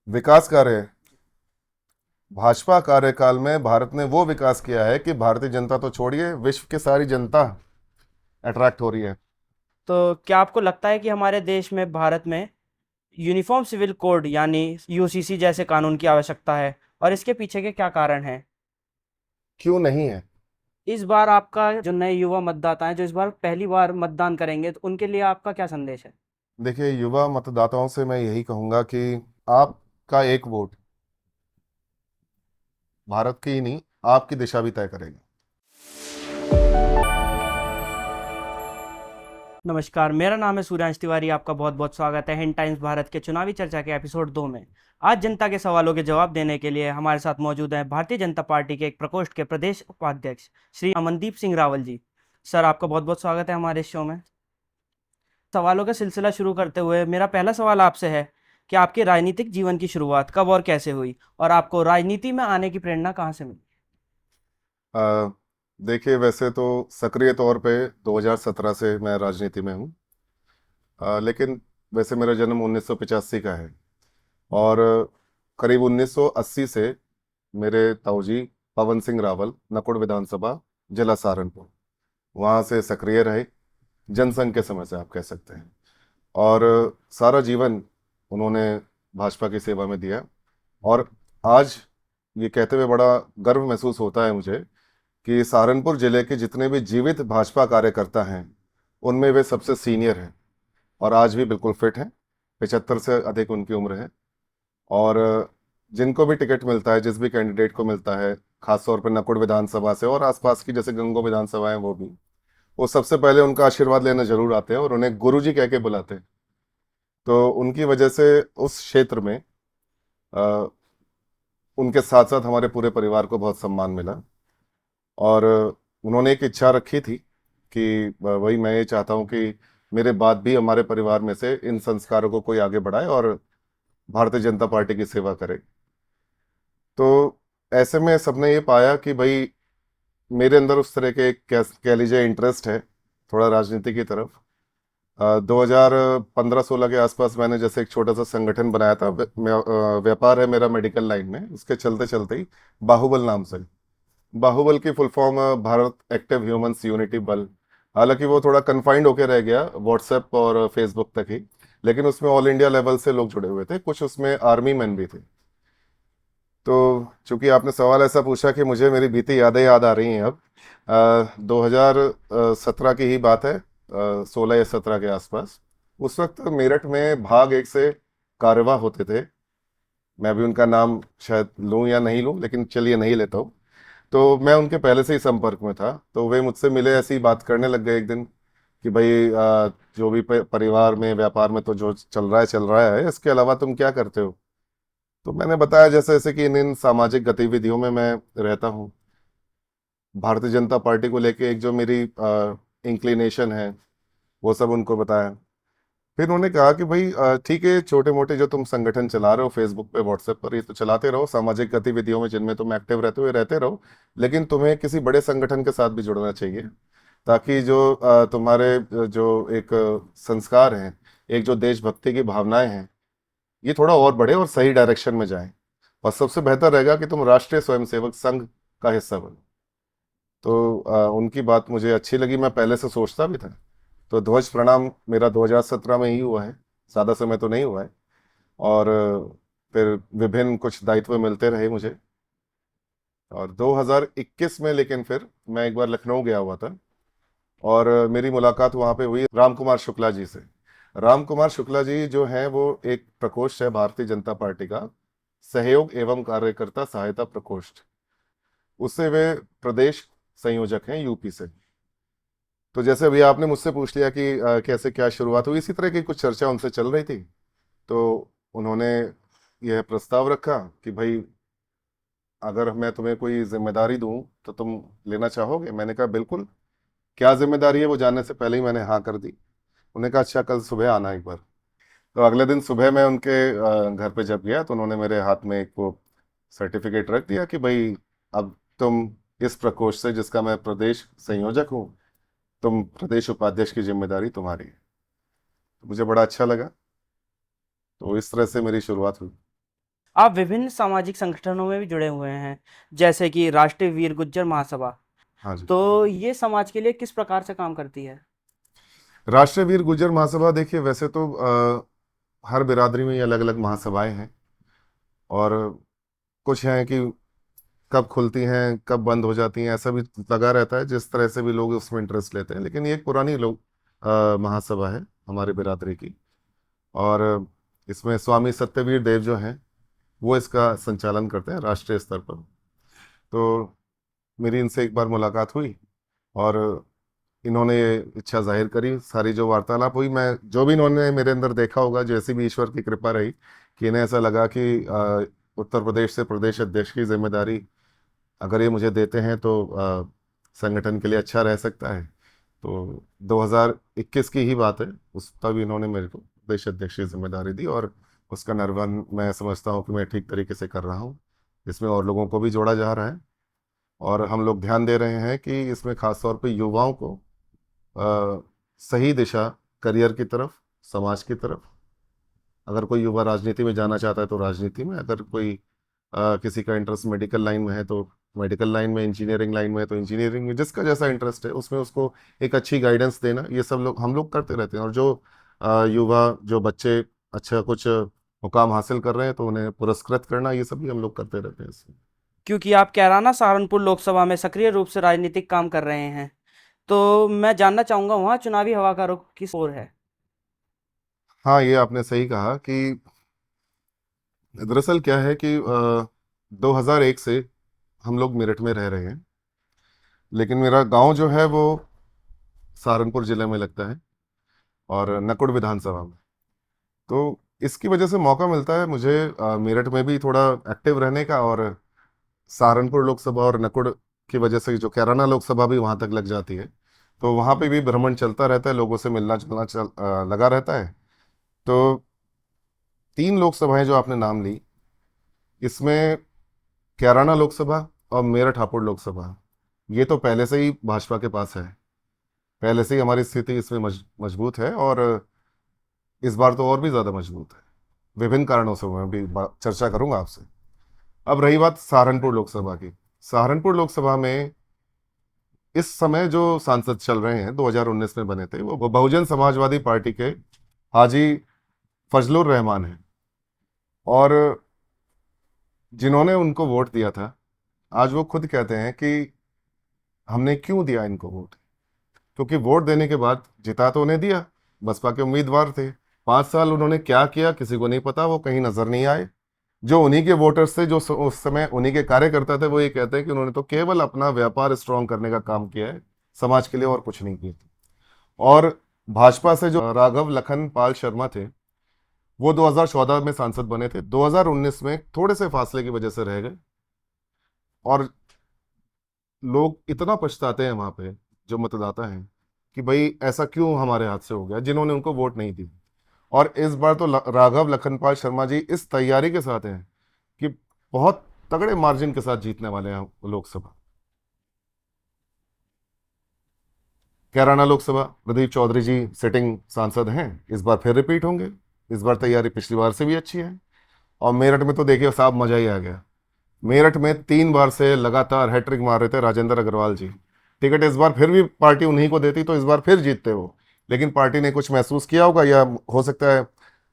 विकास कार्य। भाजपा कार्यकाल में भारत ने वो विकास किया है कि भारतीय जनता तो छोड़िए, विश्व की सारी जनता अट्रैक्ट हो रही है। तो क्या आपको लगता है कि हमारे देश में भारत में यूनिफॉर्म सिविल कोड यानी यूसीसी जैसे कानून की आवश्यकता है और इसके पीछे के क्या कारण हैं? क्यों नहीं है? इस बार आपका जो नए युवा मतदाता हैं जो इस बार पहली बार मतदान करेंगे तो उनके लिए आपका क्या संदेश है? देखिए, युवा मतदाताओं से मैं यही कहूंगा कि आपका एक वोट भारत की ही नहीं, आपकी दिशा भी तय करेगा। नमस्कार, मेरा नाम है सूर्यांश तिवारी। आपका बहुत बहुत स्वागत है हिंद टाइम्स भारत के चुनावी चर्चा के एपिसोड 2 में। आज जनता के सवालों के जवाब देने के लिए हमारे साथ मौजूद हैं भारतीय जनता पार्टी के एक प्रकोष्ठ के प्रदेश उपाध्यक्ष श्री अमनदीप सिंह रावल जी। सर, आपका बहुत बहुत स्वागत है हमारे इस शो में। सवालों का सिलसिला शुरू करते हुए मेरा पहला सवाल आपसे है कि आपके राजनीतिक जीवन की शुरुआत कब और कैसे हुई और आपको राजनीति में आने की प्रेरणा कहाँ से मिली? अ, देखिए, वैसे तो सक्रिय तौर पे 2017 से मैं राजनीति में हूँ। लेकिन वैसे मेरा जन्म 1985 का है। और करीब 1980 से मेरे ताऊजी पवन सिंह रावल नकुड़ विधानसभा, जिला सहारनपुर, वहाँ से सक्रिय रहे। जनसंघ के समय से आप कह सकते हैं। और सारा जीवन उन्होंने भाजपा की सेवा में दिया। और आज ये कहते हुए बड़ा गर्व महसूस होता है मुझे कि सहारनपुर जिले के जितने भी जीवित भाजपा कार्यकर्ता हैं, उनमें वे सबसे सीनियर हैं और आज भी बिल्कुल फिट हैं। 75 से अधिक उनकी उम्र है। और जिनको भी टिकट मिलता है, जिस भी कैंडिडेट को मिलता है, खासतौर पर नकुड़ विधानसभा से और आसपास की जैसे गंगो विधानसभा है, वो सबसे पहले उनका आशीर्वाद लेने जरूर आते हैं और उन्हें गुरुजी कह के बुलाते हैं। तो उनकी वजह से उस क्षेत्र में अ, उनके साथ साथ हमारे पूरे परिवार को बहुत सम्मान मिला। और उन्होंने एक इच्छा रखी थी कि वही मैं ये चाहता हूँ कि मेरे बाद भी हमारे परिवार में से इन संस्कारों को कोई आगे बढ़ाए और भारतीय जनता पार्टी की सेवा करे। तो ऐसे में सबने ये पाया कि भाई मेरे अंदर उस तरह के कह लीजिए इंटरेस्ट है थोड़ा राजनीति की तरफ। 2015-16 के आसपास मैंने जैसे एक छोटा सा संगठन बनाया था। व्यापार है मेरा मेडिकल लाइन में, उसके चलते चलते ही बाहुबल नाम से। बाहुबल की full form Bharat active humans unity बल। हालांकि वो थोड़ा कन्फाइंड होके रह गया व्हाट्सएप और फेसबुक तक ही, लेकिन उसमें ऑल इंडिया लेवल से लोग जुड़े हुए थे, कुछ उसमें आर्मी मैन भी थे। तो चूंकि आपने सवाल ऐसा पूछा कि मुझे मेरी बीती यादें याद आ रही हैं अब। 2017 की ही बात है, 16 या 17 के आसपास। उस वक्त मेरठ में भाग एक से कार्यवाह होते थे। मैं भी उनका नाम शायद लूं या नहीं लूं, लेकिन चलिए नहीं लेता हूँ। तो मैं उनके पहले से ही संपर्क में था, तो वे मुझसे मिले, ऐसी बात करने लग गए एक दिन कि भाई जो भी परिवार में व्यापार में तो जो चल रहा है, इसके अलावा तुम क्या करते हो? तो मैंने बताया जैसे जैसे कि इन इन सामाजिक गतिविधियों में मैं रहता हूँ। भारतीय जनता पार्टी को लेके एक जो मेरी इंक्लिनेशन है, वो सब उनको बताया। फिर उन्होंने कहा कि भाई ठीक है, छोटे मोटे जो तुम संगठन चला रहे हो फेसबुक पे व्हाट्सएप पर, ये तो चलाते रहो, सामाजिक गतिविधियों में जिनमें तुम एक्टिव रहते हो ये रहते रहो, लेकिन तुम्हें किसी बड़े संगठन के साथ भी जुड़ना चाहिए, ताकि जो तुम्हारे जो एक संस्कार हैं, एक जो देशभक्ति की भावनाएं हैं, ये थोड़ा और बढ़े और सही डायरेक्शन में जाए। और सबसे बेहतर रहेगा कि तुम राष्ट्रीय स्वयंसेवक संघ का हिस्सा बनो। तो उनकी बात मुझे अच्छी लगी, मैं पहले से सोचता भी था। तो ध्वज प्रणाम मेरा 2017 में ही हुआ है, ज़्यादा समय तो नहीं हुआ है। और फिर विभिन्न कुछ दायित्व मिलते रहे मुझे। और 2021 में लेकिन फिर मैं एक बार लखनऊ गया हुआ था और मेरी मुलाकात वहाँ पे हुई राम कुमार शुक्ला जी से। राम कुमार शुक्ला जी जो हैं, वो एक प्रकोष्ठ है भारतीय जनता पार्टी का, सहयोग एवं कार्यकर्ता सहायता प्रकोष्ठ, उससे वे प्रदेश संयोजक हैं यूपी से। तो जैसे अभी आपने मुझसे पूछ लिया कि कैसे क्या शुरुआत हुई, इसी तरह की कुछ चर्चा उनसे चल रही थी। तो उन्होंने यह प्रस्ताव रखा कि भाई अगर मैं तुम्हें कोई जिम्मेदारी दूं तो तुम लेना चाहोगे? मैंने कहा बिल्कुल। क्या जिम्मेदारी है वो जानने से पहले ही मैंने हाँ कर दी। उन्होंने कहा अच्छा, कल सुबह आना एक बार। तो अगले दिन सुबह मैं उनके घर पे जब गया, तो उन्होंने मेरे हाथ में एक वो सर्टिफिकेट रख दिया कि भाई अब तुम इस प्रकोष्ठ से, जिसका मैं प्रदेश संयोजक हूँ, तुम प्रदेश उपाध्यक्ष की जिम्मेदारी तुम्हारी है। तो मुझे बड़ा अच्छा लगा। तो इस तरह से मेरी शुरुआत हुई। आप विभिन्न सामाजिक संगठनों में भी जुड़े हुए हैं, जैसे कि राष्ट्रीय वीर गुर्जर महासभा। हाँ जी। तो ये समाज के लिए किस प्रकार से काम करती है? राष्ट्रीय वीर गुर्जर महासभा, देखिए वैसे तो हर बिरादरी में अलग अलग महासभाएं हैं, और कुछ हैं कि कब खुलती हैं कब बंद हो जाती हैं, ऐसा भी लगा रहता है, जिस तरह से भी लोग उसमें इंटरेस्ट लेते हैं। लेकिन ये एक पुरानी लोग महासभा है हमारे बिरादरी की। और इसमें स्वामी सत्यवीर देव जो हैं, वो इसका संचालन करते हैं राष्ट्रीय स्तर पर। तो मेरी इनसे एक बार मुलाकात हुई, और इन्होंने ये इच्छा जाहिर करी। सारी जो वार्तालाप हुई, मैं जो भी इन्होंने मेरे अंदर देखा होगा, जैसी भी ईश्वर की कृपा रही, कि इन्हें ऐसा लगा कि उत्तर प्रदेश से प्रदेश अध्यक्ष की जिम्मेदारी अगर ये मुझे देते हैं तो संगठन के लिए अच्छा रह सकता है। तो 2021 की ही बात है, उस तब इन्होंने मेरे को प्रदेश अध्यक्ष की जिम्मेदारी दी, और उसका निर्वहन मैं समझता हूँ कि मैं ठीक तरीके से कर रहा हूँ। इसमें और लोगों को भी जोड़ा जा रहा है, और हम लोग ध्यान दे रहे हैं कि इसमें खास तौर पे युवाओं को सही दिशा, करियर की तरफ, समाज की तरफ। अगर कोई युवा राजनीति में जाना चाहता है तो राजनीति में, अगर कोई किसी का इंटरेस्ट मेडिकल लाइन में है तो मेडिकल लाइन में, इंजीनियरिंग लाइन में है तो इंजीनियरिंग में, जिसका जैसा इंटरेस्ट है उसमें उसको एक अच्छी गाइडेंस देना, ये सब लोग हम लोग करते रहते हैं। और जो युवा, जो बच्चे अच्छा कुछ मुकाम हासिल कर रहे हैं तो उन्हें पुरस्कृत करना, ये सब भी हम लोग करते रहते हैं इसमें। क्योंकि आप कैराना सहारनपुर लोकसभा में सक्रिय रूप से राजनीतिक काम कर रहे हैं, तो मैं जानना चाहूंगा वहाँ चुनावी हवा का रुख किस ओर है? हाँ, ये आपने सही कहा कि दरअसल क्या है कि 2001 से हम लोग मेरठ में रह रहे हैं, लेकिन मेरा गांव जो है वो सहारनपुर जिले में लगता है, और नकुड़ विधानसभा में। तो इसकी वजह से मौका मिलता है मुझे मेरठ में भी थोड़ा एक्टिव रहने का, और सहारनपुर लोकसभा और नकुड़ की वजह से जो कैराना लोकसभा भी वहां तक लग जाती है, तो वहां पे भी भ्रमण चलता रहता है, लोगों से मिलना जुलना लगा रहता है। तो 3 लोकसभाएं जो आपने नाम ली, इसमें कैराना लोकसभा और मेरठ हापुड़ लोकसभा, ये तो पहले से ही भाजपा के पास है। पहले से ही हमारी स्थिति इसमें मजबूत है, और इस बार तो और भी ज्यादा मजबूत है। विभिन्न कारणों से मैं भी चर्चा करूंगा आपसे। अब रही बात सहारनपुर लोकसभा की। सहारनपुर लोकसभा में इस समय जो सांसद चल रहे हैं, 2019 में बने थे, वो बहुजन समाजवादी पार्टी के हाजी फजलुर रहमान हैं। और जिन्होंने उनको वोट दिया था, आज वो खुद कहते हैं कि हमने क्यों दिया इनको वोट। क्योंकि वोट देने के बाद जिता तो उन्हें दिया, बसपा के उम्मीदवार थे। 5 साल उन्होंने क्या किया किसी को नहीं पता, वो कहीं नजर नहीं आए। जो उन्हीं के वोटर्स थे, जो उस समय उन्हीं के कार्यकर्ता थे, वो ये कहते हैं कि उन्होंने तो केवल अपना व्यापार स्ट्रांग करने का काम किया है, समाज के लिए और कुछ नहीं किया। और भाजपा से जो राघव लखन पाल शर्मा थे, वो 2014 में सांसद बने थे, 2019 में थोड़े से फासले की वजह से रह गए। और लोग इतना पछताते हैं वहां पे, जो मतदाता हैं, कि भाई ऐसा क्यों हमारे हाथ से हो गया, जिन्होंने उनको वोट नहीं दी। और इस बार तो राघव लखनपाल शर्मा जी इस तैयारी के साथ हैं कि बहुत तगड़े मार्जिन के साथ जीतने वाले हैं लोकसभा। कैराना लोकसभा, प्रदीप चौधरी जी सिटिंग सांसद हैं, इस बार फिर रिपीट होंगे। इस बार तैयारी पिछली बार से भी अच्छी है। और मेरठ में तो देखिए साहब, मजा ही आ गया। मेरठ में 3 बार से लगातार हैट्रिक मार रहे थे राजेंद्र अग्रवाल जी। टिकट इस बार फिर भी पार्टी उन्हीं को देती तो इस बार फिर जीतते वो। लेकिन पार्टी ने कुछ महसूस किया होगा, या हो सकता है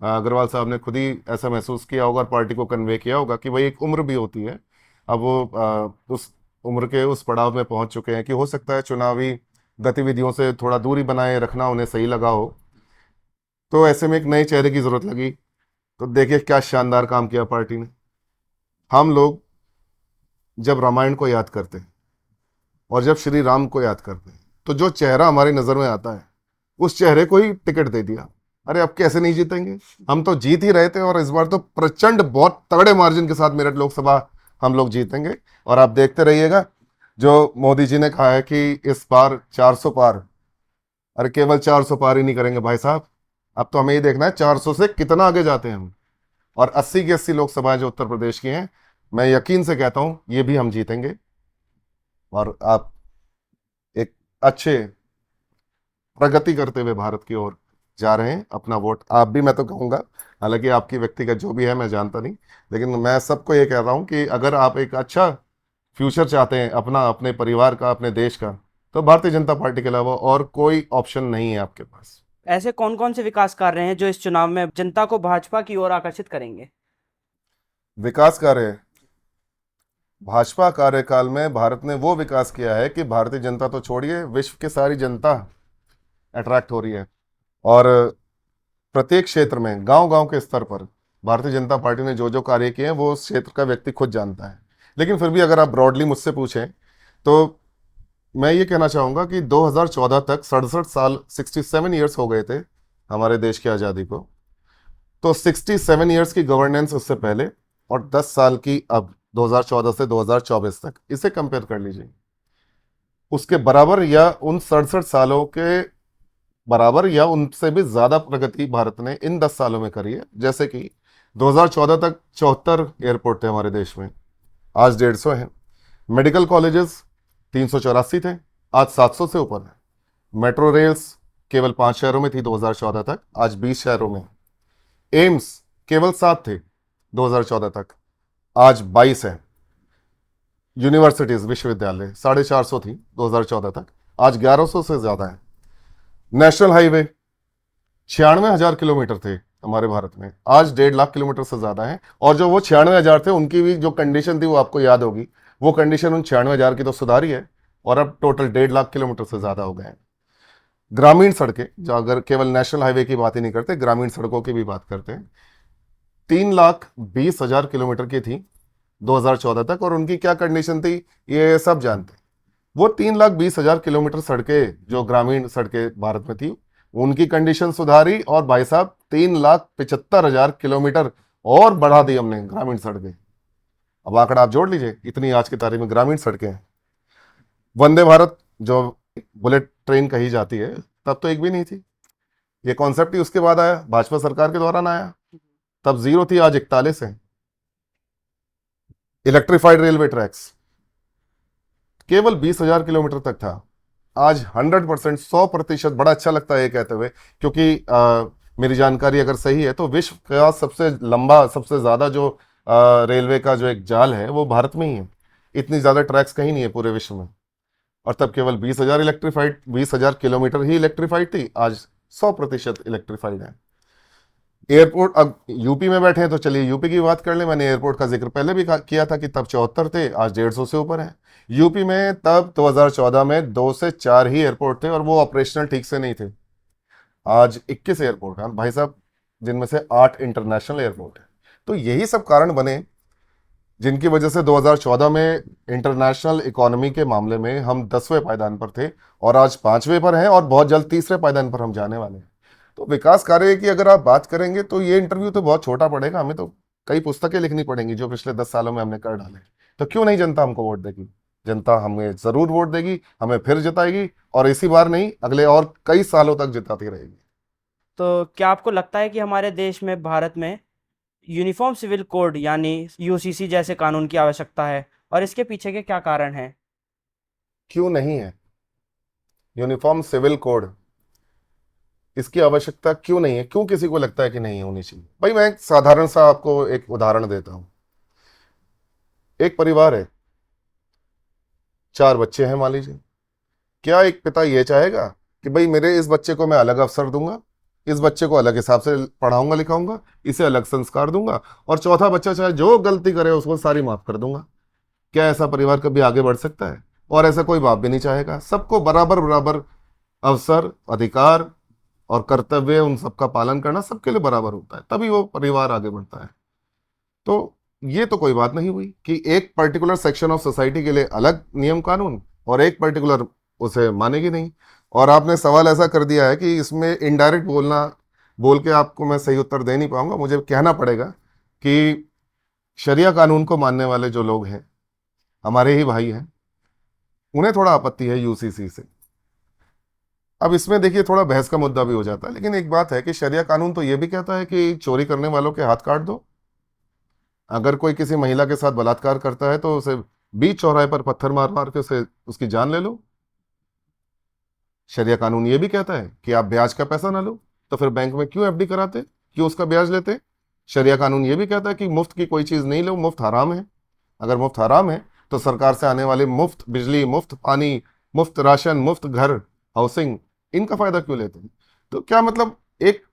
अग्रवाल साहब ने खुद ही ऐसा महसूस किया होगा और पार्टी को कन्वे किया होगा कि भाई एक उम्र भी होती है। अब वो उस उम्र के उस पड़ाव में पहुंच चुके हैं कि हो सकता है चुनावी गतिविधियों से थोड़ा दूरी बनाए रखना उन्हें सही लगा हो। तो ऐसे में एक नए चेहरे की जरूरत लगी। तो देखिए क्या शानदार काम किया पार्टी ने। हम लोग जब रामायण को याद करते हैं और जब श्री राम को याद करते हैं, तो जो चेहरा हमारी नजर में आता है, उस चेहरे को ही टिकट दे दिया। अरे अब कैसे नहीं जीतेंगे, हम तो जीत ही रहे थे, और इस बार तो प्रचंड बहुत तगड़े मार्जिन के साथ मेरठ लोकसभा हम लोग जीतेंगे। और आप देखते रहिएगा, जो मोदी जी ने कहा है कि इस बार 400 पार। अरे केवल 400 पार ही नहीं करेंगे भाई साहब, अब तो हमें ये देखना है 400 से कितना आगे जाते हैं हम। और 80 की 80 लोकसभाएं जो उत्तर प्रदेश की हैं, मैं यकीन से कहता हूं ये भी हम जीतेंगे। और आप एक अच्छे प्रगति करते हुए भारत की ओर जा रहे हैं अपना वोट, आप भी, मैं तो कहूँगा, हालांकि आपकी व्यक्तिगत जो भी है मैं जानता नहीं, लेकिन मैं सबको ये कह रहा हूँ कि अगर आप एक अच्छा फ्यूचर चाहते हैं अपना, अपने परिवार का, अपने देश का, तो भारतीय जनता पार्टी के अलावा और कोई ऑप्शन नहीं है आपके पास। ऐसे कौन कौन से विकास कार्य हैं जो इस चुनाव में जनता को भाजपा की ओर आकर्षित करेंगे? विकास कार्य, भाजपा कार्यकाल में भारत ने वो विकास किया है कि भारतीय जनता तो छोड़िए, विश्व की सारी जनता अट्रैक्ट हो रही है। और प्रत्येक क्षेत्र में, गांव गांव के स्तर पर भारतीय जनता पार्टी ने जो जो कार्य किए हैं वो उस क्षेत्र का व्यक्ति खुद जानता है। लेकिन फिर भी अगर आप ब्रॉडली मुझसे पूछें तो मैं ये कहना चाहूँगा कि 2014 तक 67 साल, 67 ईयर्स हो गए थे हमारे देश की आज़ादी को। तो 67 ईयर्स की गवर्नेंस उससे पहले और 10 साल की अब, 2014 से 2024 तक, इसे कंपेयर कर लीजिए। उसके बराबर या उन 67 सालों के बराबर या उनसे भी ज्यादा प्रगति भारत ने इन 10 सालों में करी है। जैसे कि 2014 तक 74 एयरपोर्ट थे हमारे देश में, आज 150 हैं। मेडिकल कॉलेजेस 384 थे, आज 700 से ऊपर है। मेट्रो रेल्स केवल 5 शहरों में थी 2014 तक, आज 20 शहरों में। एम्स केवल 7 थे 2014 तक, आज 22 है। यूनिवर्सिटीज, विश्वविद्यालय 450 थी 2014 तक, आज 1100 से ज्यादा है। नेशनल हाईवे 96,000 किलोमीटर थे हमारे भारत में, आज 1.5 लाख किलोमीटर से ज्यादा है। और जो वो 96,000 थे उनकी भी जो कंडीशन थी वो आपको याद होगी, वो कंडीशन उन 96,000 की तो सुधारी है और अब टोटल 1.5 लाख किलोमीटर से ज्यादा हो गए हैं। ग्रामीण सड़कें, जो अगर केवल नेशनल हाईवे की बात ही नहीं करते, ग्रामीण सड़कों की भी बात करते हैं, 3,20,000 किलोमीटर की थी 2014 तक, और उनकी क्या कंडीशन थी ये सब जानते हैं। वो 3,20,000 किलोमीटर सड़कें जो ग्रामीण सड़कें भारत में थी, उनकी कंडीशन सुधारी, और भाई साहब 3,75,000 किलोमीटर और बढ़ा दी हमने ग्रामीण सड़कें। अब आंकड़ा आप जोड़ लीजिए, इतनी आज की तारीख में ग्रामीण सड़कें हैं। वंदे भारत जो बुलेट ट्रेन कही जाती है, तब तो एक भी नहीं थी। ये कॉन्सेप्ट ही उसके बाद आया, भाजपा सरकार के दौरान आया, तब 0 थी, आज 41 है। इलेक्ट्रीफाइड रेलवे ट्रैक्स केवल 20,000 किलोमीटर तक था, आज 100%, 100%। बड़ा अच्छा लगता है ये कहते हुए, क्योंकि मेरी जानकारी अगर सही है तो विश्व का सबसे लंबा, सबसे ज्यादा जो रेलवे का जो एक जाल है वो भारत में ही है। इतनी ज्यादा ट्रैक्स कहीं नहीं है पूरे विश्व में। और तब केवल 20,000 इलेक्ट्रीफाइड, 20,000 किलोमीटर ही इलेक्ट्रीफाइड थी, आज 100% इलेक्ट्रीफाइड है। एयरपोर्ट, अब यूपी में बैठे हैं तो चलिए यूपी की बात कर लें। मैंने एयरपोर्ट का जिक्र पहले भी किया था कि तब 74 थे, आज 150 से ऊपर है। यूपी में तब 2014 में 2 से 4 ही एयरपोर्ट थे और वो ऑपरेशनल ठीक से नहीं थे, आज 21 एयरपोर्ट हैं भाई साहब, जिनमें से 8 इंटरनेशनल एयरपोर्ट है। तो यही सब कारण बने जिनकी वजह से 2014 में इंटरनेशनल इकोनॉमी के मामले में हम 10वें पायदान पर थे और आज 5वें पर हैं, और बहुत जल्द 3रे पायदान पर हम जाने वाले हैं। तो विकास कार्य की अगर आप बात करेंगे तो ये इंटरव्यू तो बहुत छोटा पड़ेगा, हमें तो कई पुस्तकें लिखनी पड़ेंगी जो पिछले 10 सालों में हमने कर डाले। तो क्यों नहीं जनता हमको वोट देगी? जनता हमें जरूर वोट देगी, हमें फिर जिताएगी, और इसी बार नहीं, अगले और कई सालों तक जिताती रहेगी। तो क्या आपको लगता है कि हमारे देश में, भारत में, यूनिफॉर्म सिविल कोड यानी यूसीसी जैसे कानून की आवश्यकता है, और इसके पीछे के क्या कारण हैं? क्यों नहीं है यूनिफॉर्म सिविल कोड? इसकी आवश्यकता क्यों नहीं है? क्यों किसी को लगता है कि नहीं होनी चाहिए? भाई मैं एक साधारण सा आपको एक उदाहरण देता हूं। एक परिवार है, 4 बच्चे हैं मान लीजिए। क्या एक पिता ये चाहेगा कि भाई मेरे इस बच्चे को मैं अलग अवसर दूंगा, इस बच्चे को अलग हिसाब से पढ़ाऊंगा लिखाऊंगा, इसे अलग संस्कार दूंगा, और चौथा बच्चा चाहे जो गलती करे उसको सारी माफ कर दूंगा? क्या ऐसा परिवार कभी आगे बढ़ सकता है? और ऐसा कोई बाप भी नहीं चाहेगा। सबको बराबर बराबर अवसर, अधिकार और कर्तव्य, उन सबका पालन करना सबके लिए बराबर होता है, तभी वो परिवार आगे बढ़ता है। तो ये तो कोई बात नहीं हुई कि एक पर्टिकुलर सेक्शन ऑफ सोसाइटी के लिए अलग नियम कानून और एक पर्टिकुलर उसे मानेगी नहीं। और आपने सवाल ऐसा कर दिया है कि इसमें इनडायरेक्ट बोल के आपको मैं सही उत्तर दे नहीं पाऊंगा। मुझे कहना पड़ेगा कि शरिया कानून को मानने वाले जो लोग हैं, हमारे ही भाई हैं, उन्हें थोड़ा आपत्ति है यूसीसी से। अब इसमें देखिए थोड़ा बहस का मुद्दा भी हो जाता है, लेकिन एक बात है कि शरिया कानून तो ये भी कहता है कि चोरी करने वालों के हाथ काट दो। अगर कोई किसी महिला के साथ बलात्कार करता है तो उसे बीच चौराहे पर पत्थर मार मार के उसे उसकी जान ले लो। शरिया कानून ये भी कहता है कि आप ब्याज का पैसा ना लो, तो फिर बैंक में क्यों एफडी कराते, क्यों उसका ब्याज लेते? शरिया कानून ये भी कहता है कि मुफ्त की कोई चीज नहीं लो, मुफ्त हराम है। अगर मुफ्त हराम है तो सरकार से आने वाले मुफ्त बिजली, मुफ्त पानी, मुफ्त राशन, मुफ्त घर, हाउसिंग, इनका फायदा क्यों लेते हैं? तो क्या मतलब एक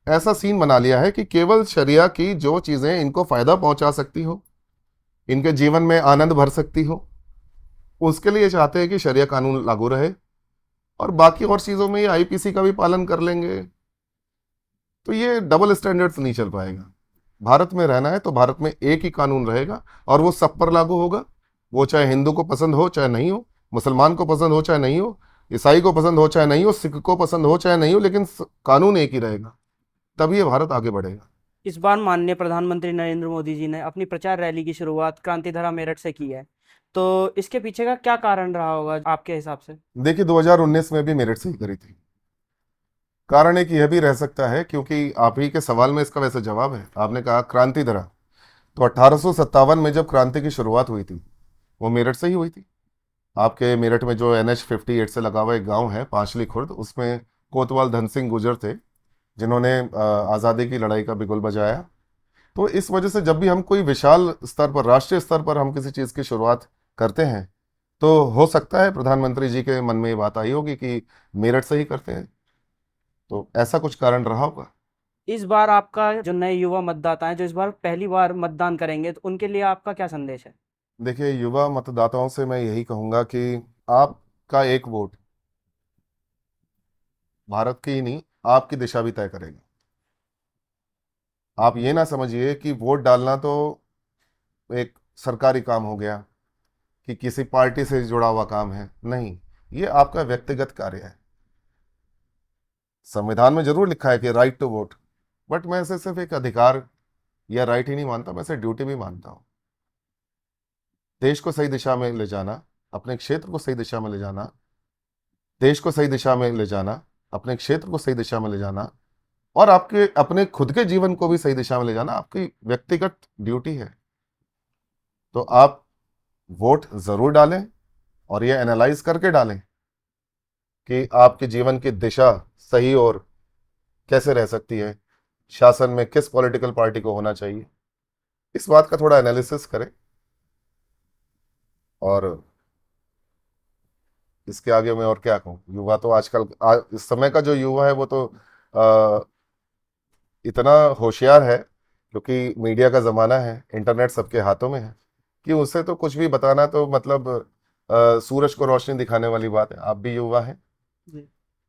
ऐसा सीन बना लिया है कि केवल शरिया की जो चीजें इनको फायदा पहुंचा सकती हो, इनके जीवन में आनंद भर सकती हो, उसके लिए चाहते हैं कि शरिया कानून लागू रहे, और बाकी और चीजों में ये आईपीसी का भी पालन कर लेंगे। तो ये डबल स्टैंडर्ड्स नहीं चल पाएगा। भारत में रहना है तो भारत में एक ही कानून रहेगा, और वो सब पर लागू होगा। वो चाहे हिंदू को पसंद हो चाहे नहीं हो, मुसलमान को पसंद हो चाहे नहीं हो, ईसाई को पसंद हो चाहे नहीं हो, सिख को पसंद हो चाहे नहीं हो, लेकिन कानून एक ही रहेगा। तभी ये भारत आगे बढ़ेगा। इस बार माननीय प्रधानमंत्री नरेंद्र मोदी जी ने अपनी प्रचार रैली की शुरुआत क्रांतिधरा मेरठ से की है, तो इसके पीछे का क्या कारण रहा होगा आपके हिसाब से? देखिए 2019 में भी मेरिट से ही करी थी। कारण एक यह भी रह सकता है, क्योंकि आप ही के सवाल में इसका वैसे जवाब है। आपने कहा क्रांति दरा, तो 1857 में जब क्रांति की शुरुआत हुई थी वो मेरठ से ही हुई थी। आपके मेरठ में जो NH 58 से लगा हुआ एक गांव है पांचली खुर्द, उसमें कोतवाल धन सिंह गुर्जर थे जिन्होंने आज़ादी की लड़ाई का बिगुल बजाया। तो इस वजह से जब भी हम कोई विशाल स्तर पर, राष्ट्रीय स्तर पर हम किसी चीज़ की शुरुआत करते हैं, तो हो सकता है प्रधानमंत्री जी के मन में ये बात आई होगी कि मेरठ से ही करते हैं। तो ऐसा कुछ कारण रहा होगा। इस बार आपका जो नए युवा मतदाता हैं जो इस बार पहली बार मतदान करेंगे, तो उनके लिए आपका क्या संदेश है? देखिए युवा मतदाताओं से मैं यही कहूंगा कि आपका एक वोट भारत की ही नहीं, आपकी दिशा भी तय करेगा। आप ये ना समझिए कि वोट डालना तो एक सरकारी काम हो गया, कि किसी पार्टी से जुड़ा हुआ काम है। नहीं, ये आपका व्यक्तिगत कार्य है। संविधान में जरूर लिखा है कि राइट टू वोट, बट मैं इसे सिर्फ एक अधिकार या राइट ही नहीं मानता, मैं इसे ड्यूटी भी मानता हूँ। देश को सही दिशा में ले जाना, अपने क्षेत्र को सही दिशा में ले जाना, देश को सही दिशा में ले जाना, अपने क्षेत्र को सही दिशा में ले जाना, और आपके अपने खुद के जीवन को भी सही दिशा में ले जाना आपकी व्यक्तिगत ड्यूटी है। तो आप वोट जरूर डालें, और ये एनालाइज करके डालें कि आपके जीवन की दिशा सही और कैसे रह सकती है, शासन में किस पॉलिटिकल पार्टी को होना चाहिए, इस बात का थोड़ा एनालिसिस करें। और इसके आगे मैं और क्या कहूँ। युवा तो आजकल इस समय का जो युवा है वो तो आ, इतना होशियार है, क्योंकि मीडिया का जमाना है, इंटरनेट सबके हाथों में है, कि उससे तो कुछ भी बताना तो मतलब सूरज को रोशनी दिखाने वाली बात है। आप भी युवा हैं, जी।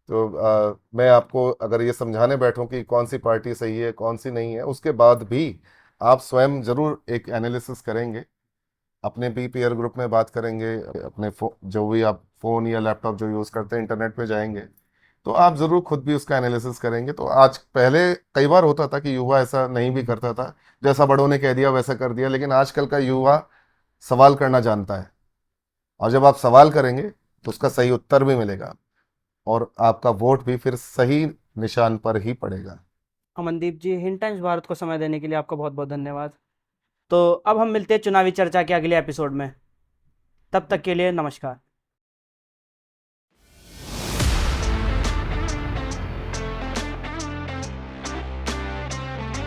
तो मैं आपको अगर ये समझाने बैठूं कि कौन सी पार्टी सही है कौन सी नहीं है, उसके बाद भी आप स्वयं जरूर एक एनालिसिस करेंगे, अपने भी पीयर ग्रुप में बात करेंगे, अपने जो भी आप फोन या लैपटॉप जो यूज़ करते हैं इंटरनेट पे जाएंगे, तो आप जरूर खुद भी उसका एनालिसिस करेंगे। तो आज पहले कई बार होता था कि युवा ऐसा नहीं भी करता था, जैसा बड़ों ने कह दिया वैसा कर दिया, लेकिन आजकल का युवा सवाल करना जानता है, और जब आप सवाल करेंगे तो उसका सही उत्तर भी मिलेगा, और आपका वोट भी फिर सही निशान पर ही पड़ेगा। अमनदीप जी, हिंद टाइम्स भारत को समय देने के लिए आपका बहुत बहुत धन्यवाद। तो अब हम मिलते हैं चुनावी चर्चा के अगले एपिसोड में। तब तक के लिए नमस्कार।